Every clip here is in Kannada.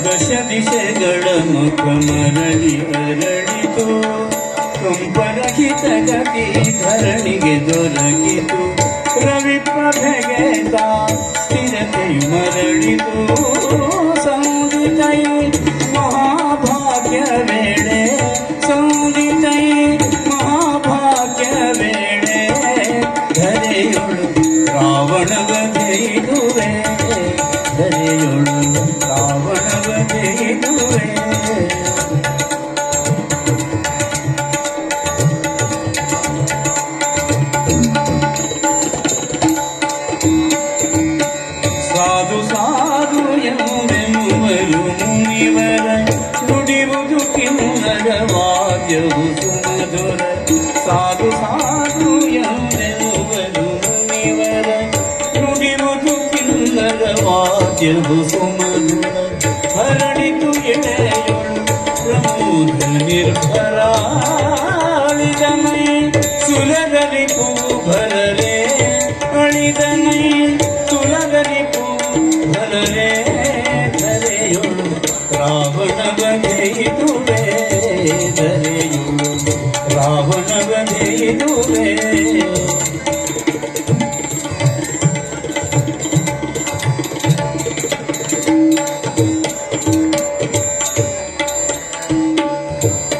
दश दिशೆಗಳ ಮುಖ ಮರಳಿ ಅರಳಿತು ಕಂಪರಹಿತ ಗತಿ ಧರಣಿಗೆ ದೊರಕಿತು ರವಿ ಪ್ರಭೆಗೆ ತಾ ಸ್ಥಿರತೆಯು ಮರಳಿತು ಸಂದಿತೈ ಮಹಾಭಾಗ್ಯ ವೇಳೆ ಸಂದಿತೈ ಮಹಾಭಾಗ್ಯ ವೇಳೆ ಧರೆಯೊಳು ರಾವಣ ವಧೆಯಿದುವೆ ಧರೆಯೊಳು ರಾವಣ ವಧೆಯಿದುವೆ ಸಾಧು ಸಾಧು ಎಂಬೆನುವರು ಮುನಿವರ ನುಡಿಯುವುದು ಕಿನ್ನರ ವಾದ್ಯವು ಸುಮಧುರ ಸಾಧು ಸಾಧು ಎಂಬೆನುವರು ಮುನಿವರ ನುಡಿಯುವುದು ಕಿನ್ನರ ವಾದ್ಯವು ಸುಮಧುರ ಹರಡಿತು ಎಳೆಯೊಳು ಪ್ರಮೋದ ನಿರ್ಭರ ಅಳಿದನೈ ಸುಲಗರಿ ಪೂ ಭರರೆ ಅಳಿದನೈ ಸುಲಗರಿ ಪೂ ಭರರೆ ಧರೆಯೊಳು ರಾವಣ ವಧೆಯಿದುವೆ ಧರೆಯೊಳು ರಾವಣ ವಧೆಯಿದುವೆ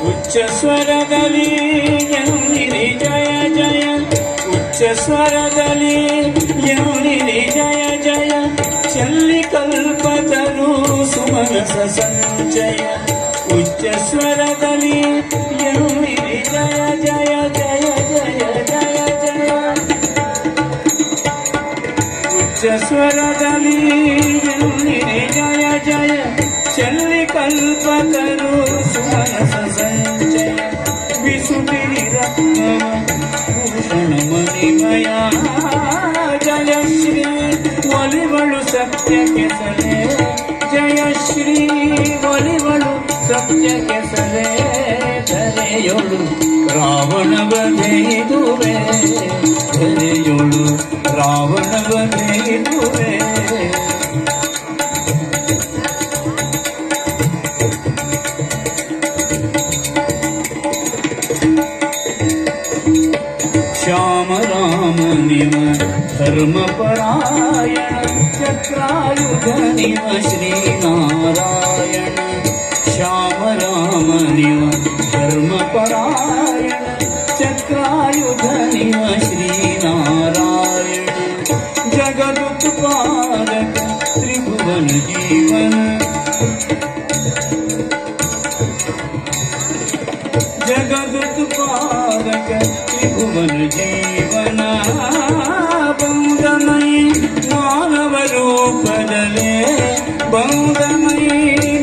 ಉಚ್ಚ ಸ್ವರದಲ್ಲಿ ಎನ್ನಿರಿ ಜಯ ಜಯ ಉಚ್ಚ ಸ್ವರದಲ್ಲಿ ಎನ್ನಿರಿ ಜಯ ಜಯ ಚಲ್ಲಿ ಕಲ್ಪತರು ಸುಮನಸ ಸಂಚಯ ಉಚ್ಚ ಸ್ವರದಲ್ಲಿ ಎನ್ನಿರಿ ಜಯ ಜಯ ಜಯ ಜಯ ಜಯ ಜಯ ಉಚ್ಚ ಸ್ವರದಲ್ಲಿ ಎನ್ನಿರಿ ಜಯ ಜಯ ಚಲ್ಲಿ ಕಲ್ಪತರು ಸುಮನಸ ಸಂಚಯ ವಿಸುತಿರಿ ರತ್ನವ ಭೂಷಣ ಮಣಿಮಯ ಜಯ ಶ್ರೀ ಒಲಿವಳು ಸತ್ಯಕ್ಕೆ ಸಲೆ ಜಯ ಶ್ರೀ ಒಲಿವಳು ಸತ್ಯಕ್ಕೆ ಸಲೆ ಧರೆಯೊಳು ರಾವಣ ವಧೆಯಿದುವೆ ಧರೆಯೊಳು ರಾವಣ ವಧೆಯಿದುವೆ श्याम राम निव धर्मपरायण चक्रायुध निव श्रीनारायण श्याम राम निव धर्मपरायण चक्रायुध निव श्रीनारायण जगदुत्पादक त्रिभुवन जीवन जगदुत्पादक त्रिभुवन जीवन बंदमयी मानव रूपदले बंदमयी